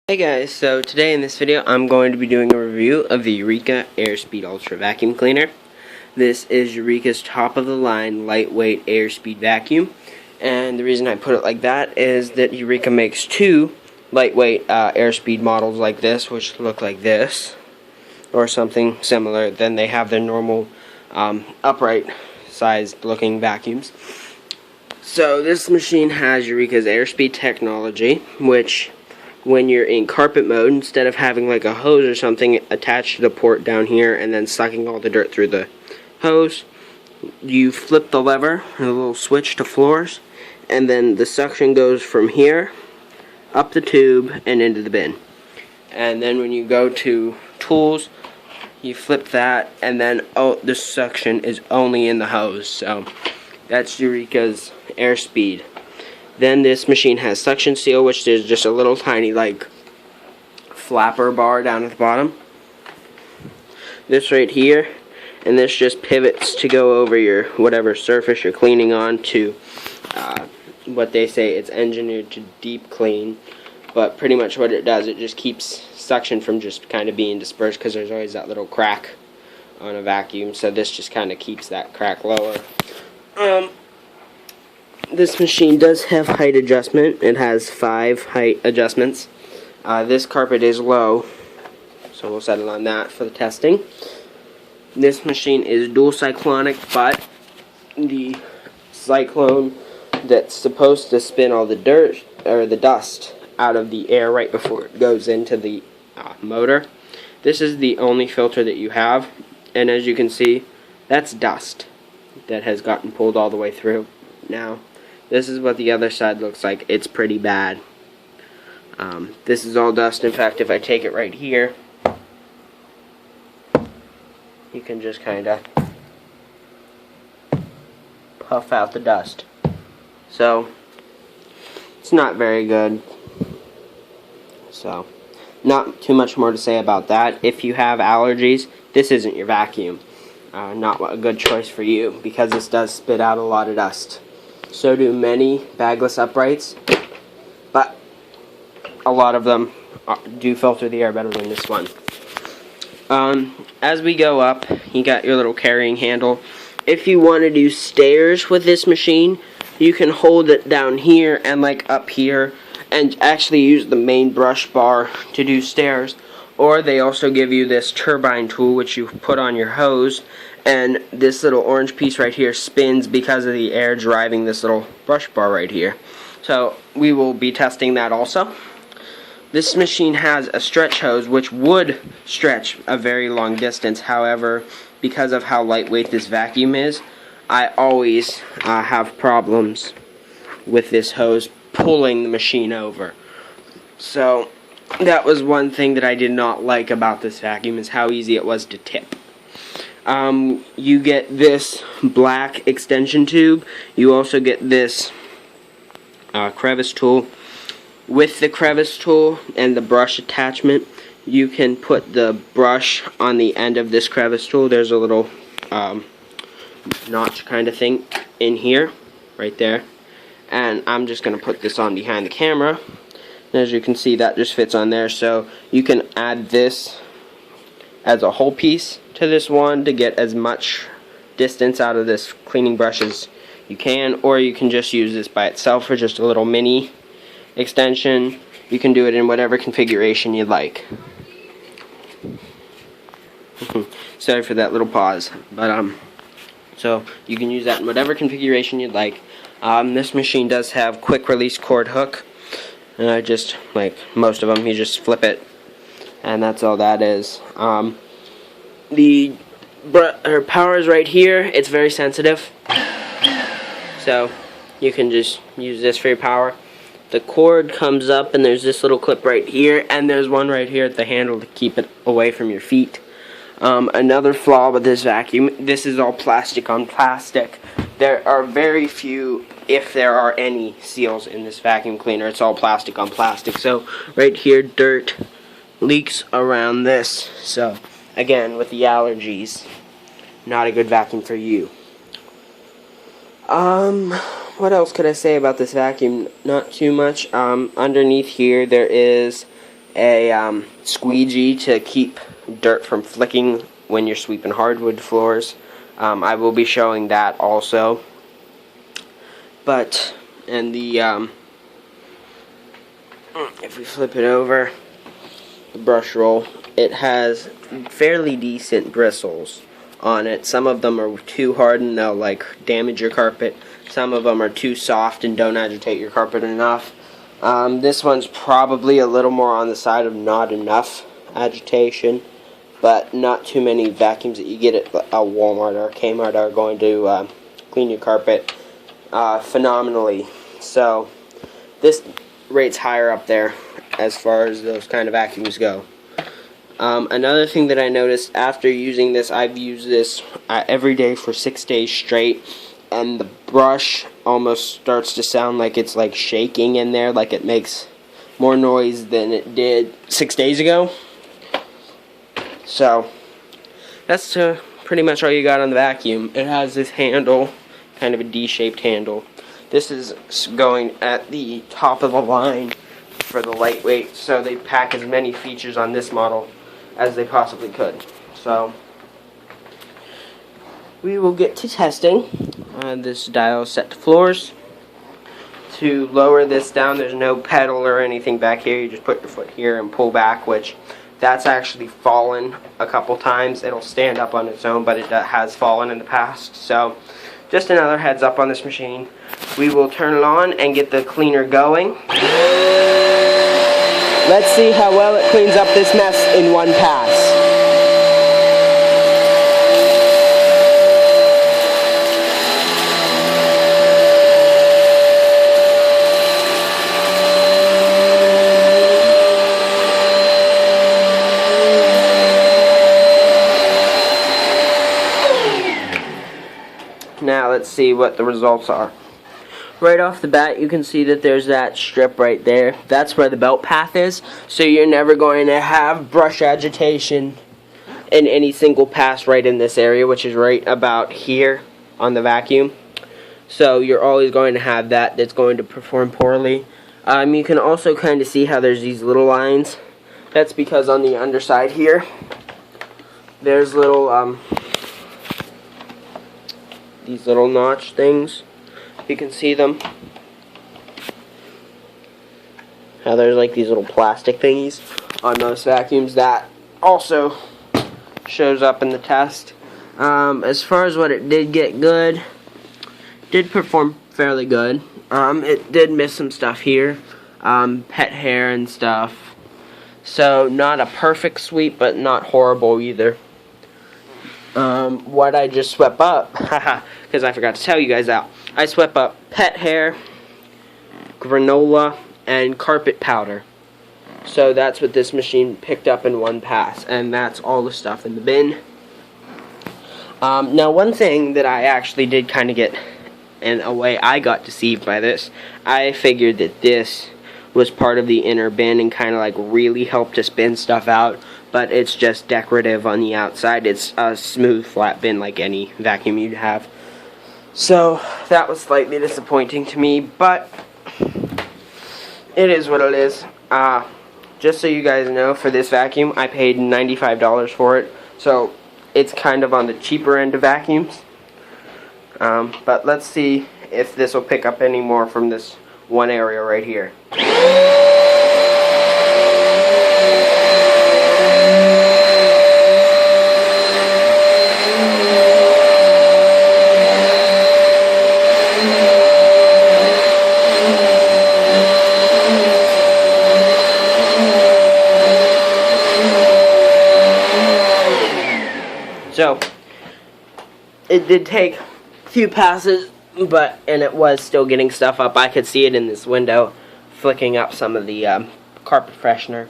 Hey guys, so today in this video I'm going to be doing a review of the Eureka Airspeed Ultra vacuum cleaner. This is Eureka's top of the line lightweight airspeed vacuum, and the reason I put it like that is that Eureka makes two lightweight airspeed models like this, which look like this or something similar. Then they have their normal upright sized looking vacuums. So this machine has Eureka's airspeed technology, which when you're in carpet mode, instead of having like a hose or something attached to the port down here and then sucking all the dirt through the hose, you flip the lever, a little switch to floors, and then the suction goes from here up the tube and into the bin. And then when you go to tools, you flip that, and then the suction is only in the hose. So that's Eureka's airspeed. Then this machine has suction seal, which is just a little tiny like flapper bar down at the bottom. This right here, and this just pivots to go over your whatever surface you're cleaning on to what they say it's engineered to deep clean. But pretty much what it does, it just keeps suction from just kind of being dispersed, because there's always that little crack on a vacuum. So this just kind of keeps that crack lower. This machine does have height adjustment. It has 5 height adjustments. This carpet is low, so we'll settle on that for the testing. This machine is dual cyclonic, but the cyclone that's supposed to spin all the dirt or the dust out of the air right before it goes into the motor. This is the only filter that you have, and as you can see, that's dust that has gotten pulled all the way through. Now, this is what the other side looks like. It's pretty bad. This is all dust. In fact, if I take it right here, you can just kind of puff out the dust. So, it's not very good. So, not too much more to say about that. If you have allergies, this isn't your vacuum. Not a good choice for you, because this does spit out a lot of dust. So do many bagless uprights, but a lot of them do filter the air better than this one. As we go up, you got your little carrying handle. If you want to do stairs with this machine, you can hold it down here and like up here and actually use the main brush bar to do stairs. Or they also give you this turbine tool, which you put on your hose, and this little orange piece right here spins because of the air driving this little brush bar right here. So we will be testing that also. This machine has a stretch hose, which would stretch a very long distance. However, because of how lightweight this vacuum is, I always have problems with this hose pulling the machine over. So that was one thing that I did not like about this vacuum, is how easy it was to tip. You get this black extension tube. You also get this crevice tool. With the crevice tool and the brush attachment, you can put the brush on the end of this crevice tool. There's a little notch kind of thing in here, right there. And I'm just going to put this on behind the camera. And as you can see, that just fits on there. So you can add this as a whole piece to this one to get as much distance out of this cleaning brush as you can, or you can just use this by itself for just a little mini extension. You can do it in whatever configuration you'd like. Sorry for that little pause, but so you can use that in whatever configuration you'd like. This machine does have quick release cord hook. Just like most of them, you just flip it, and that's all that is. The power is right here. It's very sensitive, so you can just use this for your power. The cord comes up, and there's this little clip right here, and there's one right here at the handle to keep it away from your feet. Another flaw with this vacuum, this is all plastic on plastic. There are very few, if there are any, seals in this vacuum cleaner. It's all plastic on plastic. So right here, dirt leaks around this. So again, with the allergies, not a good vacuum for you. What else could I say about this vacuum? Not too much. Underneath here there is a squeegee to keep dirt from flicking when you're sweeping hardwood floors. I will be showing that also. But, and the, if we flip it over, the brush roll, it has fairly decent bristles on it. Some of them are too hard and they'll like damage your carpet. Some of them are too soft and don't agitate your carpet enough. This one's probably a little more on the side of not enough agitation, but not too many vacuums that you get at a Walmart or Kmart are going to clean your carpet phenomenally. So this rates higher up there as far as those kind of vacuums go. Another thing that I noticed after using this, I've used this every day for 6 days straight, and the brush almost starts to sound like it's like shaking in there, like it makes more noise than it did 6 days ago. So that's pretty much all you got on the vacuum. It has this handle, kind of a D-shaped handle. This is going at the top of the line for the lightweight, so they pack as many features on this model as they possibly could. So we will get to testing. This dial is set to floors. To lower this down, there's no pedal or anything back here. You just put your foot here and pull back, which that's actually fallen a couple times. It'll stand up on its own, but it has fallen in the past. So just another heads up on this machine. We will turn it on and get the cleaner going. Let's see how well it cleans up this mess in one pass. Now let's see what the results are. Right off the bat, you can see that there's that strip right there. That's where the belt path is, so you're never going to have brush agitation in any single pass right in this area, which is right about here on the vacuum. So you're always going to have that. That's going to perform poorly. You can also kind of see how there's these little lines. That's because on the underside here, there's little these little notch things. You can see them. How there's like these little plastic thingies on most vacuums. That also shows up in the test. As far as what it did get good, did perform fairly good. It did miss some stuff here, pet hair and stuff. So not a perfect sweep, but not horrible either. What I just swept up, because I forgot to tell you guys that. I swept up pet hair, granola, and carpet powder. So that's what this machine picked up in one pass, and that's all the stuff in the bin. Now one thing that I actually did kind of get, in a way I got deceived by this, I figured that this was part of the inner bin and kind of like really helped to spin stuff out, but it's just decorative on the outside. It's a smooth flat bin like any vacuum you'd have. So that was slightly disappointing to me, but it is what it is. Just so you guys know, for this vacuum I paid $95 for it, so it's kind of on the cheaper end of vacuums. But let's see if this will pick up any more from this one area right here. So, it did take a few passes, and it was still getting stuff up. I could see it in this window, flicking up some of the carpet freshener.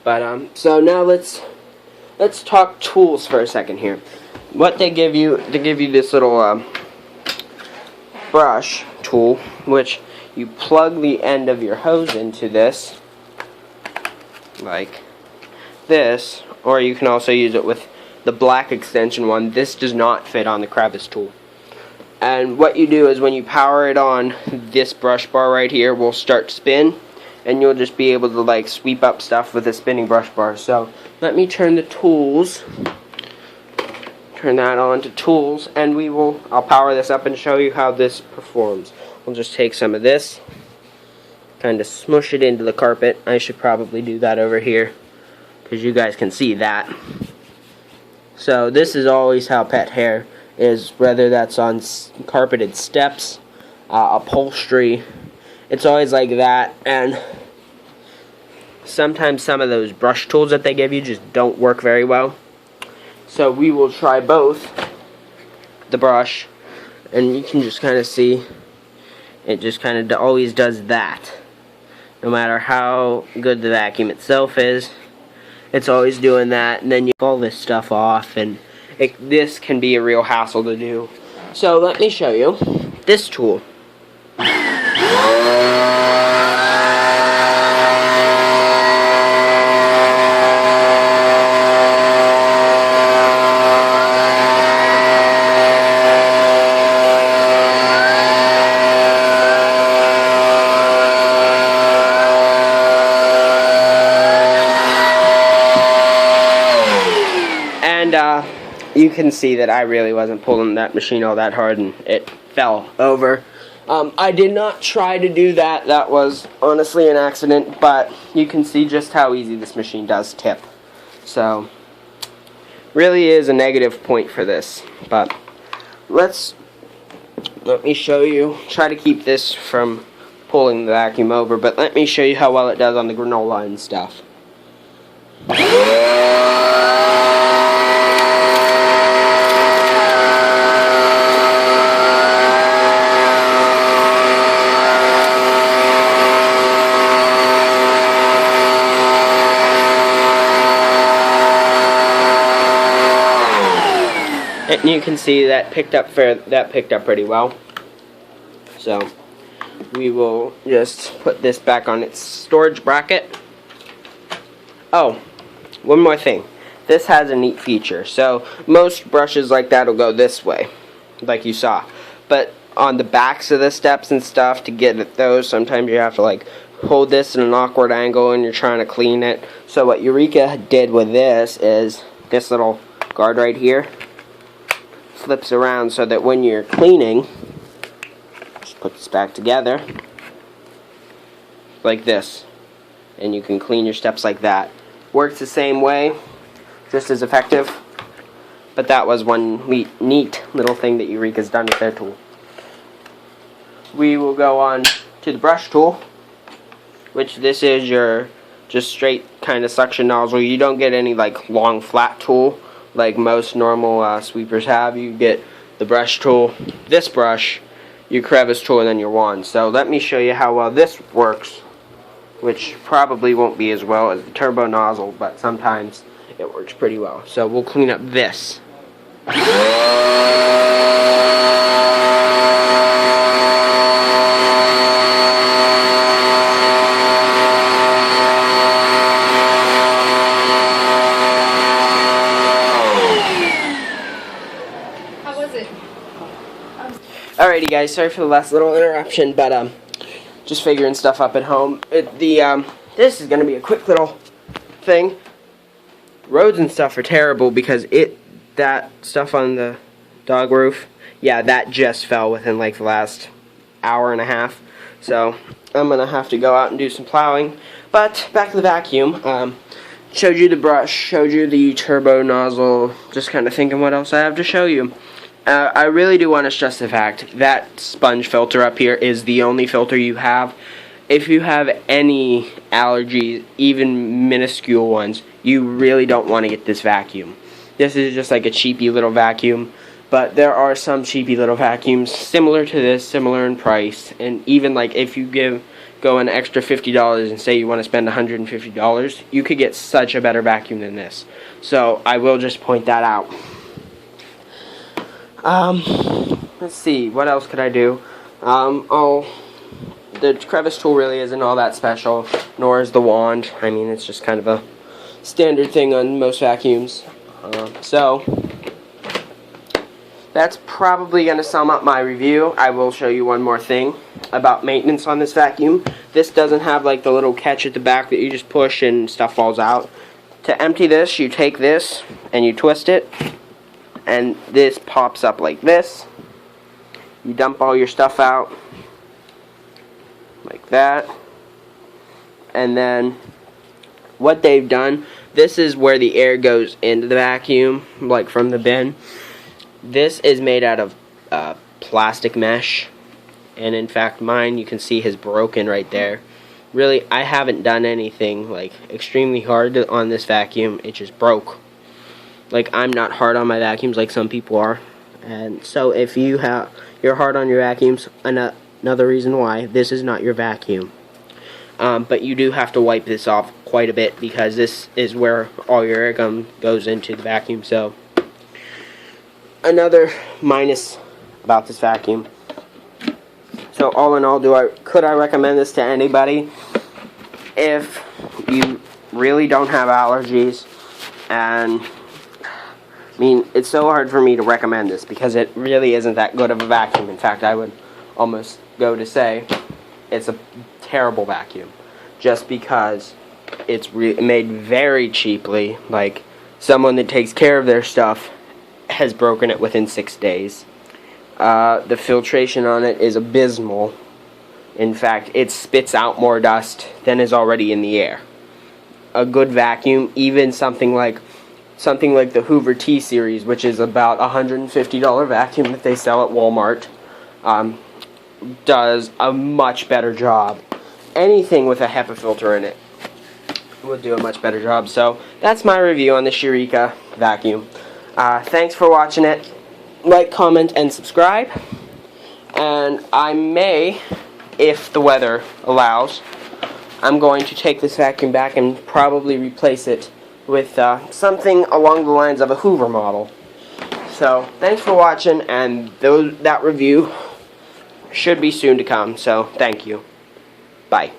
But, so now let's talk tools for a second here. What they give you this little brush tool, which you plug the end of your hose into this, like this, or you can also use it with the black extension one. This does not fit on the crevice tool. And what you do is when you power it on, this brush bar right here will start to spin, and you'll just be able to like sweep up stuff with a spinning brush bar. So let me turn the tools, turn that on to tools, and I'll power this up and show you how this performs. We'll just take some of this, kind of smush it into the carpet. I should probably do that over here because you guys can see that. So this is always how pet hair is, whether that's on carpeted steps, upholstery. It's always like that, and sometimes some of those brush tools that they give you just don't work very well. So we will try both the brush, and you can just kind of see it just kind of always does that. No matter how good the vacuum itself is, it's always doing that, and then you pull this stuff off, and this can be a real hassle to do. So let me show you this tool. And you can see that I really wasn't pulling that machine all that hard, and it fell over. I did not try to do that. That was honestly an accident, but you can see just how easy this machine does tip. So, really is a negative point for this. But let me show you. Try to keep this from pulling the vacuum over, but let me show you how well it does on the granola and stuff. And you can see that picked up pretty well. So we will just put this back on its storage bracket. Oh, one more thing. This has a neat feature. So most brushes like that will go this way, like you saw. But on the backs of the steps and stuff, to get at those, sometimes you have to like hold this in an awkward angle and you're trying to clean it. So what Eureka did with this is this little guard right here flips around so that when you're cleaning, just put this back together like this, and you can clean your steps like that. Works the same way, just as effective, but that was one neat little thing that Eureka's done with their tool. We will go on to the brush tool, which this is your just straight kind of suction nozzle. You don't get any like long flat tool like most normal sweepers have. You get the brush tool, this brush, your crevice tool, and then your wand. So let me show you how well this works, which probably won't be as well as the turbo nozzle, but sometimes it works pretty well. So we'll clean up this. Alrighty guys, sorry for the last little interruption, but just figuring stuff up at home. This is going to be a quick little thing. Roads and stuff are terrible because that stuff on the dog roof, yeah, that just fell within like the last hour and a half. So I'm going to have to go out and do some plowing. But back to the vacuum. Showed you the brush, showed you the turbo nozzle, just kind of thinking what else I have to show you. I really do want to stress the fact that sponge filter up here is the only filter you have. If you have any allergies, even minuscule ones, you really don't want to get this vacuum. This is just like a cheapy little vacuum, but there are some cheapy little vacuums similar to this, similar in price, and even like if you go an extra $50 and say you want to spend $150, you could get such a better vacuum than this. So I will just point that out. Let's see, what else could I do? The crevice tool really isn't all that special, nor is the wand. I mean, it's just kind of a standard thing on most vacuums. So, that's probably going to sum up my review. I will show you one more thing about maintenance on this vacuum. This doesn't have like the little catch at the back that you just push and stuff falls out. To empty this, you take this and you twist it, and this pops up like this. You dump all your stuff out like that, and then what they've done, this is where the air goes into the vacuum, like from the bin. This is made out of plastic mesh, and in fact mine, you can see, has broken right there. Really, I haven't done anything like extremely hard on this vacuum. It just broke. Like, I'm not hard on my vacuums like some people are, and so if you're hard on your vacuums, another reason why this is not your vacuum. But you do have to wipe this off quite a bit, because this is where all your air goes into the vacuum. So another minus about this vacuum. So all in all, could I recommend this to anybody? If you really don't have allergies, and I mean, it's so hard for me to recommend this because it really isn't that good of a vacuum. In fact, I would almost go to say it's a terrible vacuum, just because it's made very cheaply. Like, someone that takes care of their stuff has broken it within 6 days. The filtration on it is abysmal. In fact, it spits out more dust than is already in the air. A good vacuum, even something like the Hoover T-Series, which is about a $150 vacuum that they sell at Walmart, does a much better job. Anything with a HEPA filter in it would do a much better job. So that's my review on the Eureka vacuum. Thanks for watching it. Like, comment, and subscribe. And I may, if the weather allows, I'm going to take this vacuum back and probably replace it with something along the lines of a Hoover model. So thanks for watching, and that review should be soon to come. So thank you. Bye.